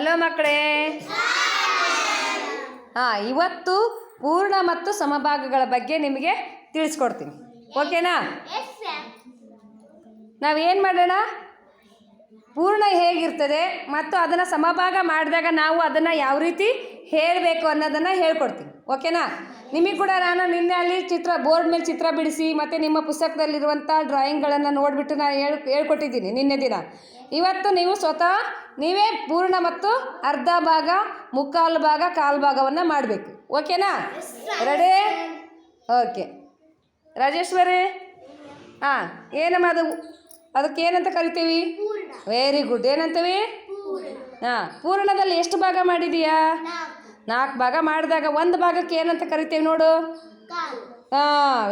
Hello ಮಕ್ಕಳೇ. ಇವತ್ತು ಪೂರ್ಣ ಮತ್ತು ಸಮಭಾಗಗಳ ಬಗ್ಗೆ ನಿಮಗೆ ತಿಳಿಸ್ಕೊಡ್ತೀನಿ. ಓಕೆನಾ? ನಾವೇನು ಮಾಡೋಣ, ಪೂರ್ಣ ಹೇಗಿರ್ತದೆ ಮತ್ತು ಅದನ್ನು ಸಮಭಾಗ ಮಾಡಿದಾಗ ನಾವು ಅದನ್ನು ಯಾವ ರೀತಿ ಹೇಳಬೇಕು ಅನ್ನೋದನ್ನು ಹೇಳ್ಕೊಡ್ತೀನಿ. ಓಕೆನಾ? ನಿಮಗೆ ಕೂಡ ನಾನು ನಿನ್ನೆ ಅಲ್ಲಿ ಬೋರ್ಡ್ ಮೇಲೆ ಚಿತ್ರ ಬಿಡಿಸಿ ಮತ್ತು ನಿಮ್ಮ ಪುಸ್ತಕದಲ್ಲಿರುವಂಥ ಡ್ರಾಯಿಂಗ್ಗಳನ್ನು ನೋಡಿಬಿಟ್ಟು ನಾನು ಹೇಳ್ಕೊಟ್ಟಿದ್ದೀನಿ ನಿನ್ನೆ ದಿನ. ಇವತ್ತು ನೀವು ಸ್ವತಃ ನೀವೇ ಪೂರ್ಣ ಮತ್ತು ಅರ್ಧ ಭಾಗ, ಮುಕ್ಕಾಲು ಭಾಗ, ಕಾಲು ಭಾಗವನ್ನು ಮಾಡಬೇಕು. ಓಕೆನಾ? ರೆಡಿ? ಓಕೆ. ರಾಜೇಶ್ವರಿ, ಏನಮ್ಮ ಅದಕ್ಕೆ ಏನಂತ ಕರಿತೀವಿ? Very good. ಏನಂತೀವಿ? ಪೂರ್ಣದಲ್ಲಿ ಎಷ್ಟು ಭಾಗ ಮಾಡಿದೀಯಾ? 4 ಭಾಗ ಮಾಡಿದಾಗ ಒಂದು ಭಾಗಕ್ಕೆ ಏನಂತ ಕರಿತೀವಿ ನೋಡು?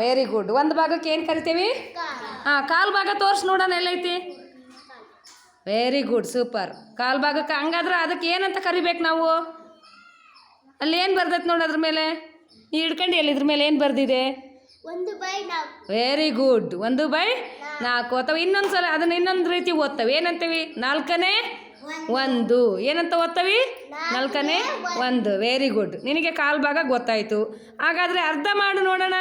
Very good. ಒಂದು ಭಾಗಕ್ಕೆ ಏನು ಕರಿತೀವಿ? ಕಾಲು ಭಾಗ ತೋರಿಸಿ ನೋಡೋಣ, ಎಲ್ಲೈತಿ? Very good, super. ಕಾಲು ಭಾಗಕ್ಕೆ ಹಂಗಾದ್ರೆ ಅದಕ್ಕೆ ಏನಂತ ಕರಿಬೇಕು ನಾವು? ಅಲ್ಲಿ ಏನು ಬರ್ದೈತೆ ನೋಡಿ ಅದ್ರ ಮೇಲೆ, ನೀ ಹಿಡ್ಕೊಂಡು ಇದ್ರ ಮೇಲೆ ಏನು ಬರ್ದಿದೆ? Very good. 1/4. ಅಥವಾ ಇನ್ನೊಂದು ಸಲ ಅದನ್ನು ಇನ್ನೊಂದು ರೀತಿ ಓದ್ತವೆ. ಏನಂತೀವಿ? 4ನೇ 1. ಏನಂತ ಓದ್ತವಿ? 4ನೇ 1. Very good. ನಿನಗೆ ಕಾಲು ಭಾಗ ಗೊತ್ತಾಯಿತು. ಹಾಗಾದರೆ ಅರ್ಧ ಮಾಡು ನೋಡೋಣ.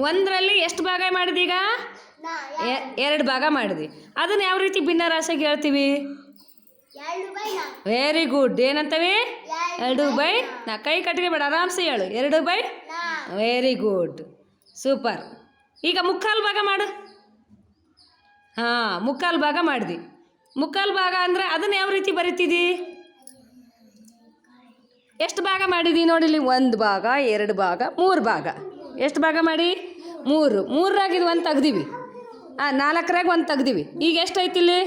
1ರಲ್ಲಿ ಎಷ್ಟು ಭಾಗ ಮಾಡಿದೀಗ? 2 ಭಾಗ ಮಾಡಿದ್ವಿ. ಅದನ್ನು ಯಾವ ರೀತಿ ಭಿನ್ನರಾಶಿಗೆ ಹೇಳ್ತೀವಿ? Very good. ಏನಂತವಿ? 2/4. ಕೈ ಕಟ್ಟಿಗೆ ಬೇಡ, ಆರಾಮ್ಸೆ ಹೇಳು. 2/4. Very good, super. ಈಗ ಮುಕ್ಕಾಲು ಭಾಗ ಮಾಡು. ಮುಕ್ಕಾಲು ಭಾಗ ಮಾಡಿದ್ವಿ. ಮುಕ್ಕಾಲು ಭಾಗ ಅಂದರೆ ಅದನ್ನು ಯಾವ ರೀತಿ ಬರಿತಿದ್ದಿ? ಎಷ್ಟು ಭಾಗ ಮಾಡಿದ್ವಿ ನೋಡಿಲಿ? 1 ಭಾಗ, 2 ಭಾಗ, 3 ಭಾಗ. ಎಷ್ಟು ಭಾಗ ಮಾಡಿ? 3. 3ರಾಗಿದ್ದು 1 ತೆಗ್ದೀವಿ. 4ರಾಗ 1 ತೆಗ್ದೀವಿ. ಈಗ ಎಷ್ಟೈತಿ ಇಲ್ಲಿ?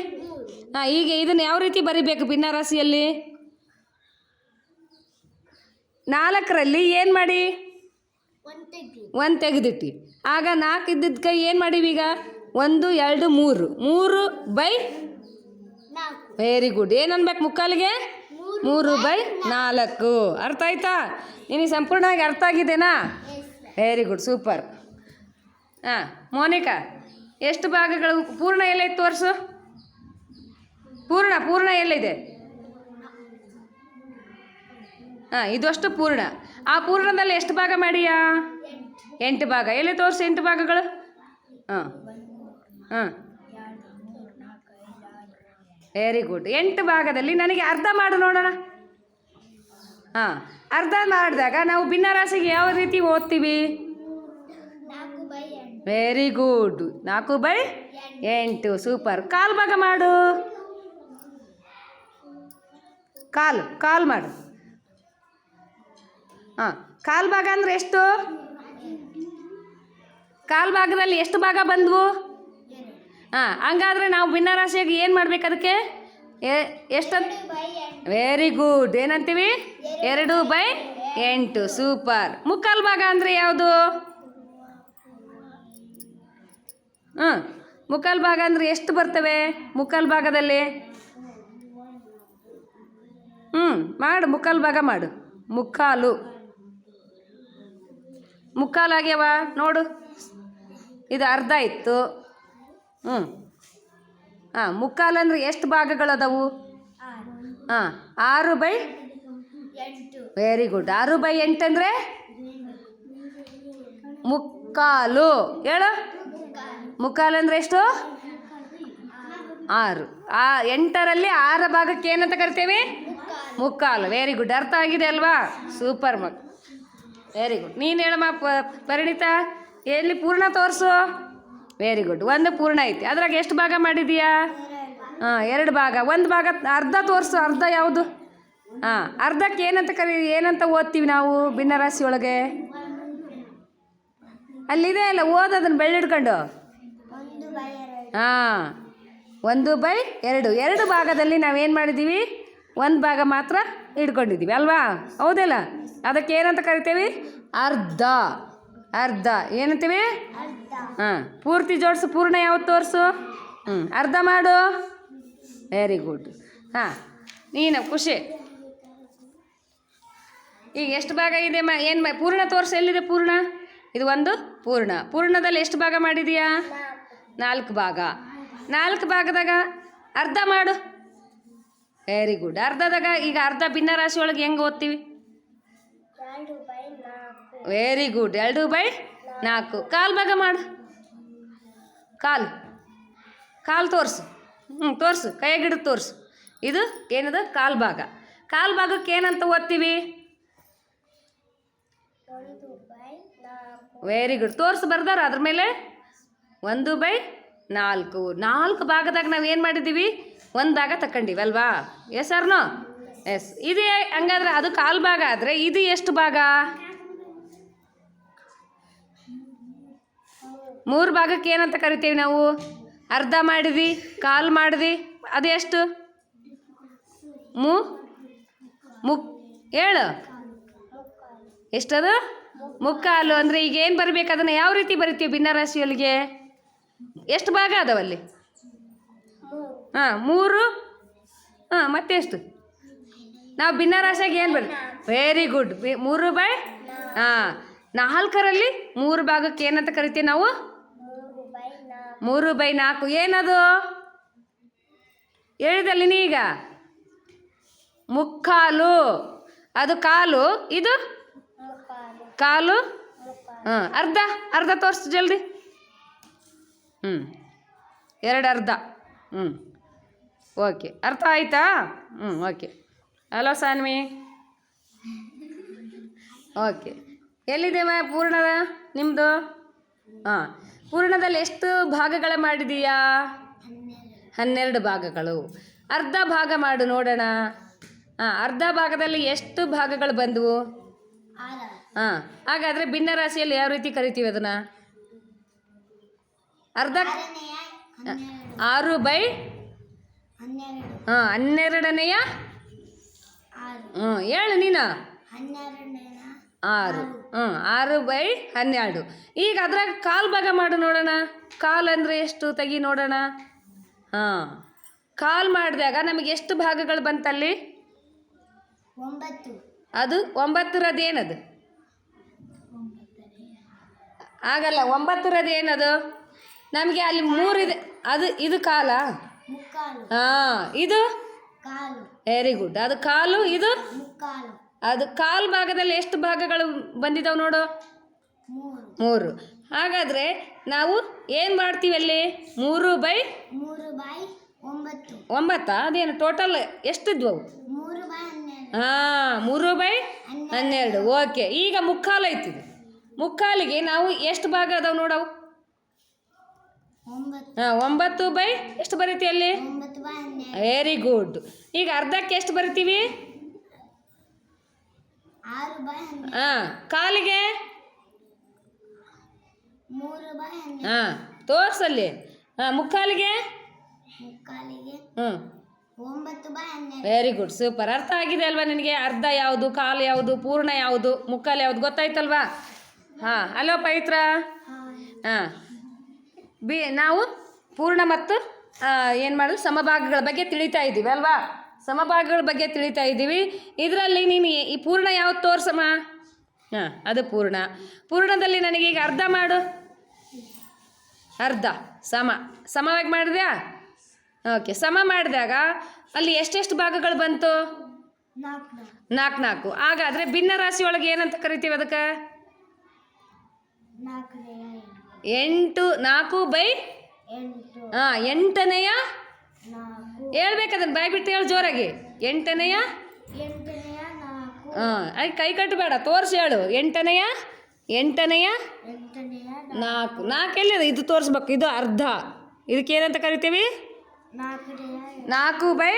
ಈಗ ಇದನ್ನು ಯಾವ ರೀತಿ ಬರಿಬೇಕು ಭಿನ್ನರಾಶಿಯಲ್ಲಿ? 4ರಲ್ಲಿ ಏನು ಮಾಡಿ? 1 ತೆಗೆದಿಟ್ಟು. ಆಗ 4 ಇದ್ದಿದ್ದ ಕೈ ಏನು ಮಾಡೀವಿ ಈಗ? 1, 2, 3. 3/4. Very good. ಏನು ಅನ್ಬೇಕು ಮುಕ್ಕಾಲಿಗೆ? 3/4. ಅರ್ಥ ಆಯ್ತಾ? ನಿನಗೆ ಸಂಪೂರ್ಣವಾಗಿ ಅರ್ಥ ಆಗಿದೆನಾ? Very good, super. ಮೋನಿಕಾ, ಎಷ್ಟು ಭಾಗಗಳು? ಪೂರ್ಣ ಎಲ್ಲೈತೆ ತೋರಿಸು. ಪೂರ್ಣ ಎಲ್ಲಿದೆ? ಇದಷ್ಟು ಪೂರ್ಣ. ಆ ಪೂರ್ಣದಲ್ಲಿ ಎಷ್ಟು ಭಾಗ ಮಾಡಿಯಾ? 8 ಭಾಗ. ಎಲ್ಲಿ ತೋರಿಸಿ 8 ಭಾಗಗಳು? Very good. 8 ಭಾಗದಲ್ಲಿ ನನಗೆ ಅರ್ಧ ಮಾಡು ನೋಡೋಣ. ಅರ್ಧ ಮಾಡಿದಾಗ ನಾವು ಭಿನ್ನರಾಶಿಗೆ ಯಾವ ರೀತಿ ಓದ್ತೀವಿ? Very good. 4/8. ಸೂಪರ್. ಕಾಲು ಭಾಗ ಮಾಡು. ಕಾಲು ಮಾಡು. ಕಾಲು ಭಾಗ ಅಂದರೆ ಎಷ್ಟು? ಕಾಲು ಭಾಗದಲ್ಲಿ ಎಷ್ಟು ಭಾಗ ಬಂದವು? ಹಂಗಾದ್ರೆ ನಾವು ಭಿನ್ನರಾಶಿಯಾಗಿ ಏನು ಮಾಡ್ಬೇಕು ಅದಕ್ಕೆ? ಎಷ್ಟಂತ? Very good. ಏನಂತೀವಿ? 2/8. ಸೂಪರ್. ಮುಕ್ಕಾಲು ಭಾಗ ಅಂದರೆ ಯಾವುದು? ಮುಕ್ಕಾಲು ಭಾಗ ಅಂದರೆ ಎಷ್ಟು ಬರ್ತವೆ ಮುಕ್ಕಾಲು ಭಾಗದಲ್ಲಿ? ಮಾಡು, ಮುಕ್ಕಾಲು ಭಾಗ ಮಾಡು. ಮುಕ್ಕಾಲು ಆಗ್ಯಾವ ನೋಡು. ಇದು ಅರ್ಧ ಇತ್ತು. ಮುಕ್ಕಾಲು ಅಂದರೆ ಎಷ್ಟು ಭಾಗಗಳದವು? 6/8. Very good. 6/8 ಅಂದರೆ ಮುಕ್ಕಾಲು. ಹೇಳು, ಮುಕ್ಕಾಲು ಅಂದರೆ ಎಷ್ಟು? 6. 8ರಲ್ಲಿ 6 ಭಾಗಕ್ಕೆ ಏನಂತ ಕರಿತೇವೆ? ಮುಕ್ಕಾಲು. Very good. ಅರ್ಥ ಆಗಿದೆ ಅಲ್ವಾ? ಸೂಪರ್ ಮಕ್. Very good. ನೀನು ಹೇಳಮ್ಮ ಪರಿಣಿತಾ, ಎಲ್ಲಿ ಪೂರ್ಣ ತೋರಿಸು. Very good. 1 ಪೂರ್ಣ ಐತಿ. ಅದ್ರಾಗ ಎಷ್ಟು ಭಾಗ ಮಾಡಿದೀಯಾ? 2 ಭಾಗ. 1 ಭಾಗ ಅರ್ಧ ತೋರಿಸು. ಅರ್ಧ ಯಾವುದು? ಅರ್ಧಕ್ಕೆ ಏನಂತ ಓದ್ತೀವಿ ನಾವು ಭಿನ್ನರಾಶಿ ಒಳಗೆ? ಅಲ್ಲಿದೆ ಅಲ್ಲ, ಓದೋದನ್ನು ಬೆಳ್ಳಿಡ್ಕೊಂಡು. 1/2. 2 ಭಾಗದಲ್ಲಿ ನಾವೇನು ಮಾಡಿದ್ದೀವಿ? 1 ಭಾಗ ಮಾತ್ರ ಇಟ್ಕೊಂಡಿದ್ದೀವಿ ಅಲ್ವಾ? ಹೌದಲ್ಲ? ಅದಕ್ಕೆ ಏನಂತ ಕರಿತೀವಿ? ಅರ್ಧ. ಏನಂತೀವಿ? ಪೂರ್ತಿ ಜೋಡಿಸು. ಪೂರ್ಣ ಯಾವ್ದು ತೋರಿಸು. ಅರ್ಧ ಮಾಡು. Very good. ನೀನು ಖುಷಿ. ಈಗ ಎಷ್ಟು ಭಾಗ ಇದೆ? ಏನು ಪೂರ್ಣ ತೋರಿಸು. ಎಲ್ಲಿದೆ ಪೂರ್ಣ? ಇದು ಒಂದು ಪೂರ್ಣದಲ್ಲಿ ಎಷ್ಟು ಭಾಗ ಮಾಡಿದೀಯಾ? 4 ಭಾಗ. 4 ಭಾಗದಾಗ ಅರ್ಧ ಮಾಡು. Very good. ಅರ್ಧದಾಗ ಈಗ ಅರ್ಧ ಭಿನ್ನ ರಾಶಿ ಒಳಗೆ ಹೆಂಗೆ ಓದ್ತೀವಿ? Very good. 2/4. ಕಾಲು ಭಾಗ ಮಾಡು. ಕಾಲು ತೋರಿಸು. ತೋರಿಸು, ಕೈಯಾಗಿಡು ತೋರಿಸು. ಇದು ಏನದು? ಕಾಲು ಭಾಗ. ಕಾಲು ಭಾಗಕ್ಕೆ ಏನಂತ ಓದ್ತೀವಿ? Very good. ತೋರಿಸು, ಬರ್ದಾರ ಅದ್ರ ಮೇಲೆ 1/4. 4 ಭಾಗದಾಗ ನಾವು ಏನು ಮಾಡಿದ್ದೀವಿ? 1 ಭಾಗ ತಗೊಂಡಿವಿ ಅಲ್ವಾ? Yes or no? ಎಸ್. ಇದು ಹಂಗಾದ್ರೆ ಅದು ಕಾಲು ಭಾಗ ಆದರೆ ಇದು ಎಷ್ಟು ಭಾಗ? 3 ಭಾಗಕ್ಕೆ ಏನಂತ ಕರಿತೀವಿ ನಾವು? ಅರ್ಧ ಮಾಡಿದ್ವಿ, ಕಾಲು ಮಾಡಿದ್ವಿ, ಅದು ಎಷ್ಟು? ಹೇಳು ಎಷ್ಟದು? ಮುಕ್ಕಾಲು. ಅಂದರೆ ಈಗ ಏನು ಬರಬೇಕು? ಅದನ್ನು ಯಾವ ರೀತಿ ಬರಿತೀವಿ ಭಿನ್ನರಾಶಿಯಲ್ಲಿಗೆ? ಎಷ್ಟು ಭಾಗ ಅದಾವಲ್ಲಿ? 3. ಮತ್ತೆಷ್ಟು? ನಾವು ಭಿನ್ನರಾಶಿಯಾಗಿ ಏನು ಬರಿ? Very good. 3/4ರಲ್ಲಿ 3 ಭಾಗಕ್ಕೆ ಏನಂತ ಕರಿತೀವಿ ನಾವು? 3/4. ಏನದು ಹೇಳಿದಲ್ಲಿ ನೀ ಈಗ? ಮುಕ್ಕಾಲು. ಅದು ಕಾಲು, ಇದು ಕಾಲು. ಅರ್ಧ ತೋರಿಸು ಜಲ್ದಿ. 2 ಅರ್ಧ. ಓಕೆ, ಅರ್ಥ ಆಯ್ತಾ? ಓಕೆ. ಹಲೋ ಸಾನ್ವಿ. ಓಕೆ, ಎಲ್ಲಿದೆ ಪೂರ್ಣದ ನಿಮ್ಮದು? ಪೂರ್ಣದಲ್ಲಿ ಎಷ್ಟು ಭಾಗಗಳ ಮಾಡಿದೀಯಾ? 12 ಭಾಗಗಳು. ಅರ್ಧ ಭಾಗ ಮಾಡು ನೋಡೋಣ. ಅರ್ಧ ಭಾಗದಲ್ಲಿ ಎಷ್ಟು ಭಾಗಗಳು ಬಂದವು? ಹಾಗಾದರೆ ಭಿನ್ನ ರಾಶಿಯಲ್ಲಿ ಯಾವ ರೀತಿ ಕರಿತೀವಿ ಅದನ್ನು? ಅರ್ಧ 6/12. ಹೇಳು ನೀನು. 6. 6/12. ಈಗ ಅದ್ರಾಗ ಕಾಲು ಭಾಗ ಮಾಡು ನೋಡೋಣ. ಕಾಲು ಅಂದರೆ ಎಷ್ಟು? ತೆಗಿ ನೋಡೋಣ. ಕಾಲು ಮಾಡಿದಾಗ ನಮಗೆ ಎಷ್ಟು ಭಾಗಗಳು ಬಂತಲ್ಲಿ? 9. ಅದು 9ರದ್ದು ಏನದು? ಆಗಲ್ಲ. 9ರದ್ದು ಏನದು? ನಮಗೆ ಅಲ್ಲಿ 3 ಇದೆ. ಇದು ಕಾಲ. ಇದು ವೆರಿ ಗುಡ್. ಅದು ಕಾಲು, ಇದು ಅದು ಕಾಲು ಭಾಗದಲ್ಲಿ ಎಷ್ಟು ಭಾಗಗಳು ಬಂದಿದ್ದಾವೆ ನೋಡು? 3. ಹಾಗಾದರೆ ನಾವು ಏನು ಮಾಡ್ತೀವಿ ಅಲ್ಲಿ? 3/9. ಅದೇನು ಟೋಟಲ್ ಎಷ್ಟಿದ್ವು? 3/12. ಓಕೆ. ಈಗ ಮುಕ್ಕಾಲು ಐತಿದೆ. ಮುಕ್ಕಾಲಿಗೆ ನಾವು ಎಷ್ಟು ಭಾಗ ಅದಾವೆ ನೋಡವು? 9 ಎಷ್ಟು ಬರೀತೀವಿ ಅಲ್ಲಿ? Very good. ಈಗ ಅರ್ಧಕ್ಕೆ ಎಷ್ಟು ಬರಿತೀವಿ? 6/12. ಕಾಲಿಗೆ? 3/12. ತೋರ್ಸಲ್ಲಿ. ಮುಕ್ಕಾಲಿಗೆ? 9/12. Very good, super. ಅರ್ಥ ಆಗಿದೆ ಅಲ್ವಾ ನಿನಗೆ? ಅರ್ಧ ಯಾವುದು, ಕಾಲು ಯಾವುದು, ಪೂರ್ಣ ಯಾವುದು, ಮುಕ್ಕಾಲು ಯಾವುದು ಗೊತ್ತಾಯ್ತಲ್ವಾ? ಹಲೋ ಪವಿತ್ರ. ನಾವು ಪೂರ್ಣ ಮತ್ತು ಏನು ಮಾಡೋದು ಸಮಭಾಗಗಳ ಬಗ್ಗೆ ತಿಳಿತಾ ಇದ್ದೀವಿ ಅಲ್ವಾ? ಸಮಭಾಗಗಳ ಬಗ್ಗೆ ತಿಳಿತಾ ಇದ್ದೀವಿ. ಇದರಲ್ಲಿ ನೀನು ಈ ಪೂರ್ಣ ಯಾವ್ದು ತೋರ್ಸಮ್ಮ? ಅದು ಪೂರ್ಣ. ಪೂರ್ಣದಲ್ಲಿ ನನಗೀಗ ಅರ್ಧ ಮಾಡು. ಅರ್ಧ ಸಮವಾಗಿ ಮಾಡಿದ್ಯಾ? ಓಕೆ. ಸಮ ಮಾಡಿದಾಗ ಅಲ್ಲಿ ಎಷ್ಟೆಷ್ಟು ಭಾಗಗಳು ಬಂತು? 4. ಹಾಗಾದರೆ ಭಿನ್ನ ರಾಶಿ ಒಳಗೆ ಏನಂತ ಕರಿತೀವಿ ಅದಕ್ಕೆ? 4/8. 8ನೇಯ ಹೇಳ್ಬೇಕದನ್ನು ಬಾಯ್ಬಿಟ್ಟು ಹೇಳು ಜೋರಾಗಿ. 8ನೇಯ ಕೈ ಕಟ್ಟಬೇಡ, ತೋರಿಸಿ ಹೇಳು. 8ನೇಯ 4 ಎಲ್ಲಿದೆ? ಇದು ತೋರಿಸ್ಬೇಕು. ಇದು ಅರ್ಧ. ಇದಕ್ಕೇನಂತ ಕರಿತೀವಿ? 4/8.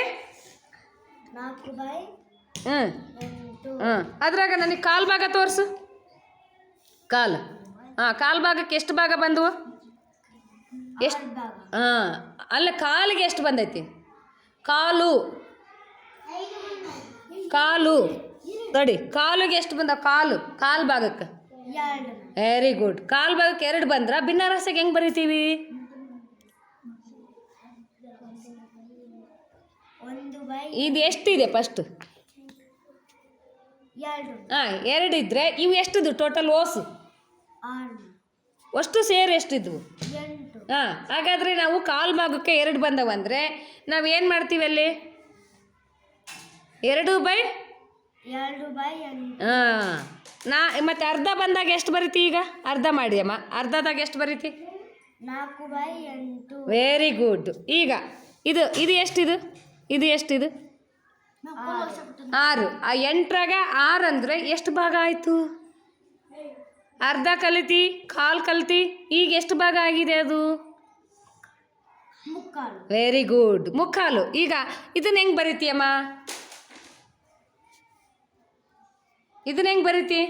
ಅದ್ರಾಗ ನನಗೆ ಕಾಲು ಭಾಗ ತೋರಿಸು. ಕಾಲು ಭಾಗಕ್ಕೆ ಎಷ್ಟು ಭಾಗ ಬಂದವು? ಎಷ್ಟು? ಅಲ್ಲ, ಕಾಲಿಗೆ ಎಷ್ಟು ಬಂದೈತಿ? ಕಾಲು ನೋಡಿ, ಕಾಲಿಗೆ ಎಷ್ಟು ಬಂದವು? ಕಾಲು ಭಾಗಕ್ಕೆ ವೆರಿ ಗುಡ್. ಕಾಲು ಭಾಗಕ್ಕೆ 2 ಬಂದ್ರೆ ಭಿನ್ನ ರಾಶಿಗೆ ಹೆಂಗೆ ಬರಿತೀವಿ? 1/2. ಇದು ಎಷ್ಟಿದೆ ಫಸ್ಟು? 2 ಇದ್ದರೆ ಇವು ಎಷ್ಟಿದ್ವು ಟೋಟಲ್? ಓಸು 6. ಅಷ್ಟು ಸೇರಿ ಎಷ್ಟಿದ್ವು? 8. ಹಾಂ, ಹಾಗಾದರೆ ನಾವು ಕಾಲು ಭಾಗಕ್ಕೆ 2 ಬಂದವಂದರೆ ನಾವು ಏನು ಮಾಡ್ತೀವಿ ಅಲ್ಲಿ? 2/8. 2/8. ಹಾಂ, ಮತ್ತು ಅರ್ಧ ಬಂದಾಗ ಎಷ್ಟು ಬರೀತಿ? ಈಗ ಅರ್ಧ ಮಾಡಿ ಅಮ್ಮ. ಅರ್ಧದಾಗ ಎಷ್ಟು ಬರೀತಿ? 4/8. Very good. ಈಗ ಇದು ಎಷ್ಟಿದು? ಇದು ಎಷ್ಟಿದು? 6. ಆ 8ರಾಗ 6 ಅಂದರೆ ಎಷ್ಟು ಭಾಗ ಆಯಿತು? ಅರ್ಧ ಕಲಿತಿ, ಕಾಲು ಕಲಿತಿ, ಈಗ ಎಷ್ಟು ಭಾಗ ಆಗಿದೆ ಅದು? ಮುಕ್ಕಾಲು. ವೆರಿ ಗುಡ್, ಮುಕ್ಕಾಲು. ಈಗ ಇದನ್ನ ಹೆಂಗೆ ಬರೀತೀಯಮ್ಮ? ಇದನ್ನ ಹೆಂಗೆ ಬರೀತಿ?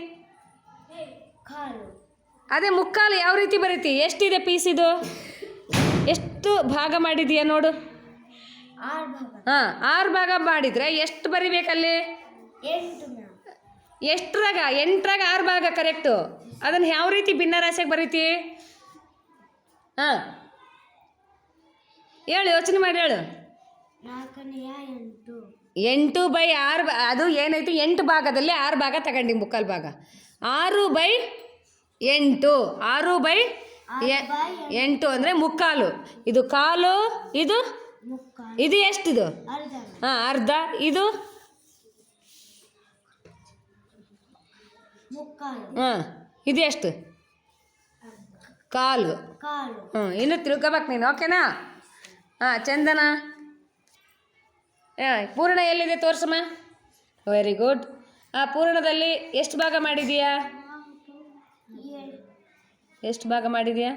ಕಾಲು. ಅದೇ ಮುಕ್ಕಾಲು ಯಾವ ರೀತಿ ಬರೀತಿ? ಎಷ್ಟಿದೆ ಪೀಸ್ ಇದು? ಎಷ್ಟು ಭಾಗ ಮಾಡಿದೀಯ ನೋಡು. 6 ಭಾಗ. ಹಾಂ, 6 ಭಾಗ ಮಾಡಿದರೆ ಎಷ್ಟು ಬರಿಬೇಕಲ್ಲಿ? 8. ಎಷ್ಟರಾಗ? 8ರಾಗ 6 ಭಾಗ ಕರೆಕ್ಟು. ಅದನ್ನು ಯಾವ ರೀತಿ ಭಿನ್ನರಾಶಿಯಾಗಿ ಬರೀತಿ? ಹಾಂ, ಹೇಳು, ಯೋಚನೆ ಮಾಡಿ ಹೇಳು. 4/8. 8/6. ಅದು ಏನೈತಿ? 8 ಭಾಗದಲ್ಲಿ 6 ಭಾಗ ತಗೊಂಡು ಮುಕ್ಕಾಲು ಭಾಗ. 6/8. 6/8 ಅಂದರೆ ಮುಕ್ಕಾಲು. ಇದು ಕಾಲು, ಇದು ಮುಕ್ಕಾಲು. ಇದು ಎಷ್ಟಿದು? ಅರ್ಧ. ಹಾಂ, ಅರ್ಧ. ಇದು ಮುಕ್ಕಾಲು. ಹಾಂ, ಇದು ಎಷ್ಟು? ಕಾಲು. ಕಾಲು. ಇನ್ನು ತಿಳ್ಕೊಬೇಕು ನೀನು, ಓಕೆನಾ? ಹಾಂ, ಚಂದನ. ಪೂರ್ಣ ಎಲ್ಲಿದೆ ತೋರ್ಸಮ್ಮ. Very good. ಆ ಪೂರ್ಣದಲ್ಲಿ ಎಷ್ಟು ಭಾಗ ಮಾಡಿದೀಯಾ? ಎಷ್ಟು ಭಾಗ ಮಾಡಿದೀಯಾ?